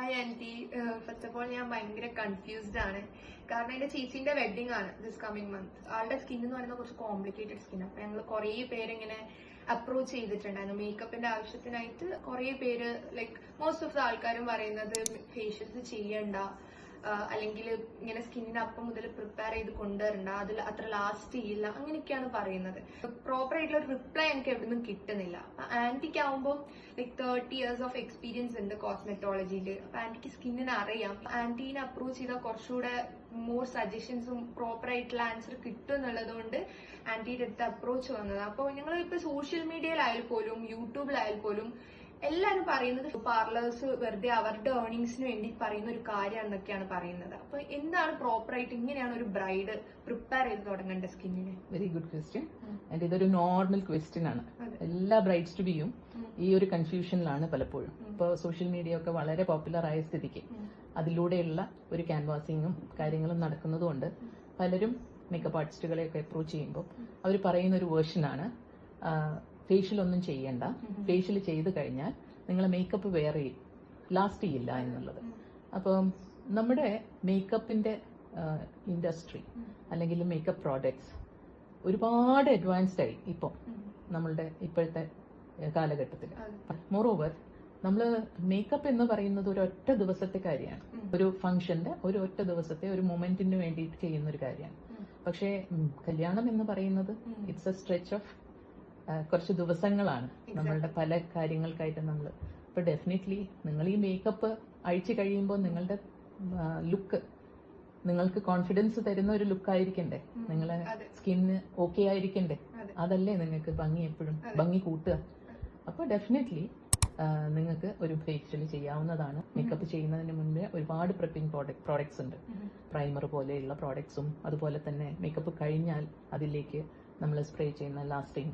Hi aunty. First of all ഞാൻ ഭയങ്കര confused ആണ്. കാരണം എന്റെ ചേച്ചിന്റെ വെഡിങ് ആണ് ദിസ് കമ്മിങ് മന്ത്. ആളുടെ സ്കിൻ എന്ന് പറയുന്നത് കുറച്ച് കോംപ്ലിക്കേറ്റഡ് സ്കിൻ. അപ്പൊ ഞങ്ങൾ കുറെ പേരിങ്ങനെ അപ്രോച്ച് ചെയ്തിട്ടുണ്ടായിരുന്നു മേക്കപ്പിന്റെ ആവശ്യത്തിനായിട്ട്. കുറെ പേര് ലൈക്ക് മോസ്റ്റ് ഓഫ് ദ ആൾക്കാരും പറയുന്നത് ഫേഷ്യൽസ് ചെയ്യണ്ട, അല്ലെങ്കിൽ ഇങ്ങനെ സ്കിന്നിന് അപ്പം മുതൽ പ്രിപ്പയർ ചെയ്ത് കൊണ്ടുവരണ്ട, അതിൽ അത്ര ലാസ്റ്റ് ചെയ്യില്ല, അങ്ങനെയൊക്കെയാണ് പറയുന്നത്. പ്രോപ്പർ ആയിട്ടുള്ള ഒരു റിപ്ലൈ എനിക്ക് എവിടെ നിന്നും കിട്ടുന്നില്ല. അപ്പൊ ആന്റിക്ക് ആവുമ്പോൾ ലൈക്ക് 30 years ഓഫ് എക്സ്പീരിയൻസ് ഉണ്ട് കോസ്മെറ്റോളജിയിൽ. അപ്പൊ ആന്റിക്ക് സ്കിന്നിന് അറിയാം. ആന്റീനെ അപ്രോച്ച് ചെയ്താൽ കുറച്ചുകൂടെ മോർ സജഷൻസും പ്രോപ്പർ ആയിട്ടുള്ള ആൻസർ കിട്ടും എന്നുള്ളത് കൊണ്ട് ആന്റിയുടെ അടുത്ത് അപ്രോച്ച് വന്നത്. അപ്പോൾ ഞങ്ങൾ ഇപ്പൊ സോഷ്യൽ മീഡിയയിലായാൽ പോലും യൂട്യൂബിലായാൽ പോലും എല്ലാരും പറയുന്നത് പാർലേഴ്സ് വെറുതെ അവരുടെ ഏർണിങ്സിന് വേണ്ടി പറയുന്ന ഒരു കാര്യമാണെന്നൊക്കെയാണ് പറയുന്നത്. അപ്പൊ എന്താണ് പ്രോപ്പർ ആയിട്ട് ഇങ്ങനെയാണ് ഒരു ബ്രൈഡ് പ്രിപ്പയർ ചെയ്ത് തുടങ്ങേണ്ട സ്കിന്നിന്? Very good question. ആൻഡ് ഇതൊരു നോർമൽ ക്വസ്റ്റ്യൻ ആണ്. എല്ലാ ബ്രൈഡ്സ് ടു ബിയും ഈ ഒരു കൺഫ്യൂഷനിലാണ് പലപ്പോഴും. ഇപ്പോൾ സോഷ്യൽ മീഡിയ ഒക്കെ വളരെ പോപ്പുലർ ആയ സ്ഥിതിക്ക് അതിലൂടെയുള്ള ഒരു ക്യാൻവാസിങ്ങും കാര്യങ്ങളും നടക്കുന്നതുകൊണ്ട് പലരും മേക്കപ്പ് ആർട്ടിസ്റ്റുകളെയൊക്കെ അപ്രോച്ച് ചെയ്യുമ്പോൾ അവർ പറയുന്ന ഒരു വേർഷനാണ് ഫേഷ്യൽ ഒന്നും ചെയ്യണ്ട, ഫേഷ്യൽ ചെയ്ത് കഴിഞ്ഞാൽ നിങ്ങളെ മേക്കപ്പ് വേറെ ലാസ്റ്റ് ചെയ്യില്ല എന്നുള്ളത്. അപ്പം നമ്മുടെ മേക്കപ്പിന്റെ ഇൻഡസ്ട്രി അല്ലെങ്കിൽ മേക്കപ്പ് പ്രോഡക്ട്സ് ഒരുപാട് അഡ്വാൻസ്ഡ് ആയി ഇപ്പം നമ്മളുടെ ഇപ്പോഴത്തെ കാലഘട്ടത്തിൽ. മോറോവർ നമ്മൾ മേക്കപ്പ് എന്ന് പറയുന്നത് ഒരു ഒറ്റ ദിവസത്തെ കാര്യമാണ്. ഒരു ഫംഗ്ഷന്റെ ഒരു ഒറ്റ ദിവസത്തെ ഒരു മൊമെന്റിന് വേണ്ടിയിട്ട് ചെയ്യുന്ന ഒരു കാര്യമാണ്. പക്ഷേ കല്യാണം എന്ന് പറയുന്നത് ഇറ്റ്സ് എ സ്ട്രെച്ച് ഓഫ് കുറച്ച് ദിവസങ്ങളാണ്. നമ്മളുടെ പല കാര്യങ്ങൾക്കായിട്ട് നമ്മൾ ഇപ്പൊ ഡെഫിനറ്റ്ലി നിങ്ങൾ ഈ മേക്കപ്പ് അഴിച്ചു കഴിയുമ്പോൾ നിങ്ങളുടെ ലുക്ക് നിങ്ങൾക്ക് കോൺഫിഡൻസ് തരുന്ന ഒരു ലുക്ക് ആയിരിക്കണ്ടേ, നിങ്ങളെ സ്കിന്ന് ഓക്കെ ആയിരിക്കണ്ടേ, അതല്ലേ നിങ്ങൾക്ക് ഭംഗി എപ്പോഴും ഭംഗി കൂട്ടുക. അപ്പൊ ഡെഫിനറ്റ്ലി നിങ്ങൾക്ക് ഒരു ഫേഷ്യൽ ചെയ്യാവുന്നതാണ്. മേക്കപ്പ് ചെയ്യുന്നതിന് മുന്നേ ഒരുപാട് പ്രിപ്പിംഗ് പ്രോഡക്ട്സ് ഉണ്ട്. പ്രൈമർ പോലെയുള്ള പ്രോഡക്ട്സും അതുപോലെ തന്നെ മേക്കപ്പ് കഴിഞ്ഞാൽ അതിലേക്ക് നമ്മൾ സ്പ്രേ ചെയ്യുന്ന ലാസ്റ്റിംഗ്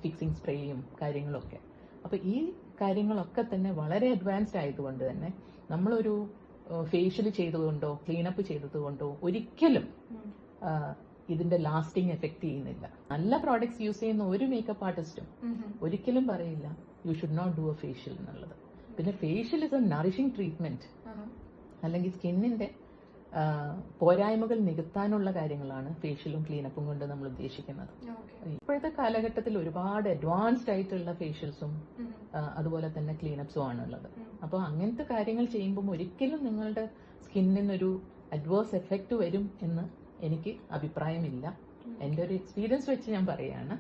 ഫിക്സിംഗ് സ്പ്രേയും കാര്യങ്ങളൊക്കെ. അപ്പൊ ഈ കാര്യങ്ങളൊക്കെ തന്നെ വളരെ അഡ്വാൻസ്ഡ് ആയതുകൊണ്ട് തന്നെ നമ്മളൊരു ഫേഷ്യൽ ചെയ്തുകൊണ്ടോ ക്ലീനപ്പ് ചെയ്തതുകൊണ്ടോ ഒരിക്കലും ഇതിന്റെ ലാസ്റ്റിംഗ് എഫക്ട് ചെയ്യുന്നില്ല. നല്ല പ്രോഡക്ട്സ് യൂസ് ചെയ്യുന്ന ഒരു മേക്കപ്പ് ആർട്ടിസ്റ്റും ഒരിക്കലും പറയില്ല you should not do a facial എന്നുള്ളത്. പിന്നെ facial is a nourishing treatment, അല്ലെങ്കിൽ സ്കിന്നിന്റെ പോരായ്മകൾ നികത്താനുള്ള കാര്യങ്ങളാണ് ഫേഷ്യലും ക്ലീനപ്പും കൊണ്ട് നമ്മൾ ഉദ്ദേശിക്കുന്നത്. ഇപ്പോഴത്തെ കാലഘട്ടത്തിൽ ഒരുപാട് അഡ്വാൻസ്ഡ് ആയിട്ടുള്ള ഫേഷ്യൽസും അതുപോലെ തന്നെ ക്ലീനപ്സും ആണുള്ളത്. അപ്പോൾ അങ്ങനത്തെ കാര്യങ്ങൾ ചെയ്യുമ്പോൾ ഒരിക്കലും നിങ്ങളുടെ സ്കിന്നിനൊരു അഡ്വേഴ്സ് എഫക്റ്റ് വരും എന്ന് എനിക്ക് അഭിപ്രായമില്ല. എൻ്റെ ഒരു എക്സ്പീരിയൻസ് വെച്ച് ഞാൻ പറയുകയാണ്.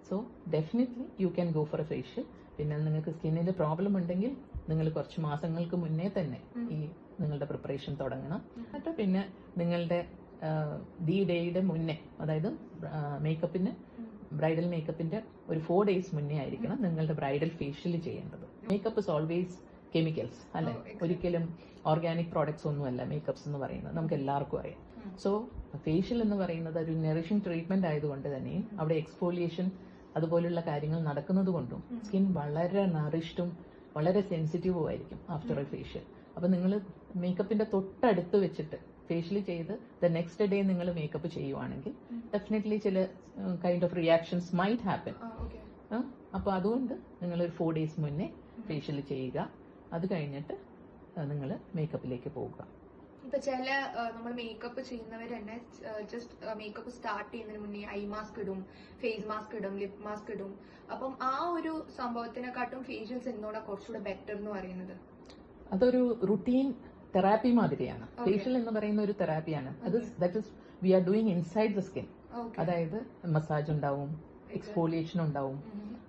So definitely you can go for A facial. പിന്നെ നിങ്ങൾക്ക് സ്കിന്നിന്റെ പ്രോബ്ലം ഉണ്ടെങ്കിൽ നിങ്ങൾ കുറച്ച് മാസങ്ങൾക്ക് മുന്നേ തന്നെ ഈ നിങ്ങളുടെ പ്രിപ്പറേഷൻ തുടങ്ങണം. എന്നിട്ട് പിന്നെ നിങ്ങളുടെ ദി ഡേയുടെ മുന്നേ, അതായത് മേക്കപ്പിന് ബ്രൈഡൽ മേക്കപ്പിന്റെ ഒരു 4 days മുന്നേ ആയിരിക്കണം നിങ്ങളുടെ ബ്രൈഡൽ ഫേഷ്യൽ ചെയ്യേണ്ടത്. മേക്കപ്പ് ഇസ് ഓൾവേസ് കെമിക്കൽസ് അല്ലെ, ഒരിക്കലും ഓർഗാനിക് പ്രോഡക്ട്സ് ഒന്നുമല്ല മേക്കപ്സ് എന്ന് പറയുന്നത്, നമുക്ക് എല്ലാവർക്കും അറിയാം. സോ ഫേഷ്യൽ എന്ന് പറയുന്നത് ഒരു നറിഷിംഗ് ട്രീറ്റ്മെന്റ് ആയതുകൊണ്ട് തന്നെയും അവിടെ എക്സ്ഫോലിയേഷൻ അതുപോലുള്ള കാര്യങ്ങൾ നടക്കുന്നത് കൊണ്ടും സ്കിൻ വളരെ നറിഷ്ഡും വളരെ സെൻസിറ്റീവും ആയിരിക്കും ആഫ്റ്റർ എ ഫേഷ്യൽ. അപ്പൊ നിങ്ങൾ മേക്കപ്പിന്റെ തൊട്ടടുത്ത് വെച്ചിട്ട് ഫേഷ്യൽ ചെയ്ത് ദ നെക്സ്റ്റ് ഡേ നിങ്ങൾ മേക്കപ്പ് ചെയ്യുവാണെങ്കിൽ ഡെഫിനറ്റ്ലി ചില kind of reactions might happen. അപ്പൊ അതുകൊണ്ട് നിങ്ങൾ ഒരു 4 days മുന്നേ ഫേഷ്യൽ ചെയ്യുക. അത് കഴിഞ്ഞിട്ട് നിങ്ങൾ മേക്കപ്പിലേക്ക് പോവുക. ഇപ്പൊ ചില നമ്മൾ മേക്കപ്പ് ചെയ്യുന്നവർ തന്നെ ജസ്റ്റ് മേക്കപ്പ് സ്റ്റാർട്ട് ചെയ്യുന്നതിന് മുന്നേ ഐ മാസ്ക് ഇടും, ഫേസ് മാസ്ക് ഇടും, ലിപ് മാസ്ക് ഇടും. അപ്പം ആ ഒരു സംഭവത്തിനെക്കാട്ടും ഫേഷ്യൽസ് എന്നോട് കുറച്ചുകൂടെ ബെറ്റർ എന്ന് പറയുന്നത് അതൊരു റുട്ടീൻ തെറാപ്പി മാതിരിയാണ്. ഫേഷ്യൽ എന്ന് പറയുന്ന ഒരു തെറാപ്പിയാണ്. അത് that is we are doing inside the skin. അതായത് മസാജ് ഉണ്ടാവും, എക്സ്ഫോലിയേഷൻ ഉണ്ടാവും.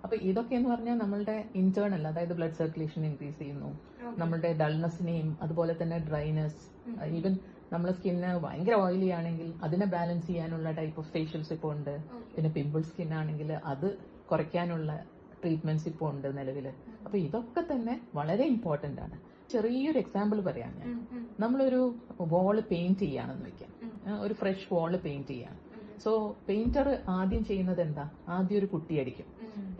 അപ്പൊ ഇതൊക്കെ എന്ന് പറഞ്ഞാൽ നമ്മളുടെ ഇന്റേണൽ, അതായത് ബ്ലഡ് സർക്കുലേഷൻ ഇൻക്രീസ് ചെയ്യുന്നു, നമ്മളുടെ ഡൾനെസ്സിനെയും അതുപോലെ തന്നെ ഡ്രൈനെസ്, ഈവൻ നമ്മളെ സ്കിന്ന് ഭയങ്കര ഓയിലി ആണെങ്കിൽ അതിനെ ബാലൻസ് ചെയ്യാനുള്ള ടൈപ്പ് ഓഫ് ഫേഷ്യൽസ് ഇപ്പോൾ ഉണ്ട്. പിന്നെ പിമ്പിൾ സ്കിൻ ആണെങ്കിൽ അത് കുറയ്ക്കാനുള്ള ട്രീറ്റ്മെന്റ്സ് ഇപ്പോൾ ഉണ്ട് നിലവിൽ. അപ്പൊ ഇതൊക്കെ തന്നെ വളരെ ഇമ്പോർട്ടന്റ് ആണ്. ചെറിയൊരു എക്സാമ്പിൾ പറയാം ഞാൻ. നമ്മളൊരു വാള് പെയിന്റ് ചെയ്യാണെന്ന് വെക്കാം, ഒരു ഫ്രഷ് വാള് പെയിന്റ് ചെയ്യാം. സോ പെയിന്റർ ആദ്യം ചെയ്യുന്നത് എന്താ, ആദ്യം ഒരു പുട്ടി അടിക്കും,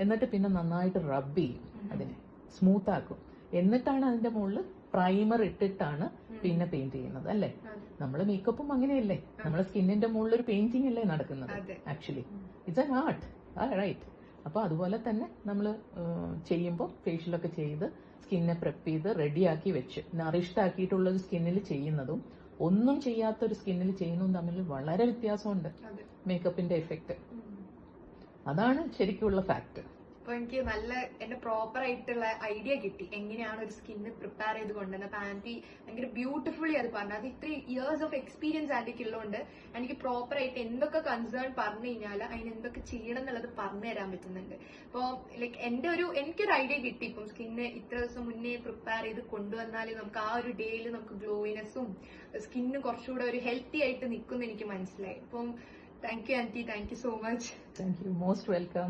എന്നിട്ട് പിന്നെ നന്നായിട്ട് റബ്ബ് ചെയ്യും, അതിനെ സ്മൂത്ത് ആക്കും, എന്നിട്ടാണ് അതിന്റെ മുകളിൽ പ്രൈമർ ഇട്ടിട്ടാണ് പിന്നെ പെയിന്റ് ചെയ്യുന്നത് അല്ലേ. നമ്മള് മേക്കപ്പും അങ്ങനെയല്ലേ, നമ്മളെ സ്കിന്നിന്റെ മുകളിൽ ഒരു പെയിന്റിംഗ് അല്ലേ നടക്കുന്നത്. Actually it's an art, right. അപ്പൊ അതുപോലെ തന്നെ നമ്മൾ ചെയ്യുമ്പോൾ ഫേഷ്യലൊക്കെ ചെയ്ത് സ്കിന്നെ പ്രെപ്പ് ചെയ്ത് റെഡിയാക്കി വെച്ച് നറിഷ്ഡ് ആക്കിയിട്ടുള്ള ഒരു സ്കിന്നിൽ ചെയ്യുന്നതും ഒന്നും ചെയ്യാത്ത ഒരു സ്കിന്നിൽ ചെയ്യുന്നതും തമ്മിൽ വളരെ വ്യത്യാസമുണ്ട് മേക്കപ്പിന്റെ എഫക്റ്റ്. അതാണ് ശരിക്കുള്ള ഫാക്ട്. അപ്പൊ എനിക്ക് നല്ല എന്റെ പ്രോപ്പർ ആയിട്ടുള്ള ഐഡിയ കിട്ടി എങ്ങനെയാണ് ഒരു സ്കിന്ന് പ്രിപ്പയർ ചെയ്ത് കൊണ്ടുവന്നത്. അപ്പൊ ആന്റി ഭയങ്കര ബ്യൂട്ടിഫുള്ളി അത് പറഞ്ഞു. അത് ഇത്രയും ഇയേഴ്സ് ഓഫ് എക്സ്പീരിയൻസ് ആന്റിക്ക് ഉള്ളതുകൊണ്ട് എനിക്ക് പ്രോപ്പർ ആയിട്ട് എന്തൊക്കെ കൺസേൺ പറഞ്ഞു കഴിഞ്ഞാൽ അതിന് എന്തൊക്കെ ചെയ്യണം എന്നുള്ളത് പറഞ്ഞു തരാൻ പറ്റുന്നുണ്ട്. അപ്പൊ ലൈക്ക് എനിക്കൊരു ഐഡിയ കിട്ടി. ഇപ്പം സ്കിന്ന് ഇത്ര ദിവസം മുന്നേ പ്രിപ്പയർ ചെയ്ത് കൊണ്ടുവന്നാൽ നമുക്ക് ആ ഒരു ഡേയിൽ നമുക്ക് ഗ്ലോയിനെസ്സും സ്കിന്ന് കുറച്ചുകൂടെ ഒരു ഹെൽത്തി ആയിട്ട് നിൽക്കുമെന്ന് എനിക്ക് മനസ്സിലായി. അപ്പം thank you aunty, thank you so much. Thank you, most welcome.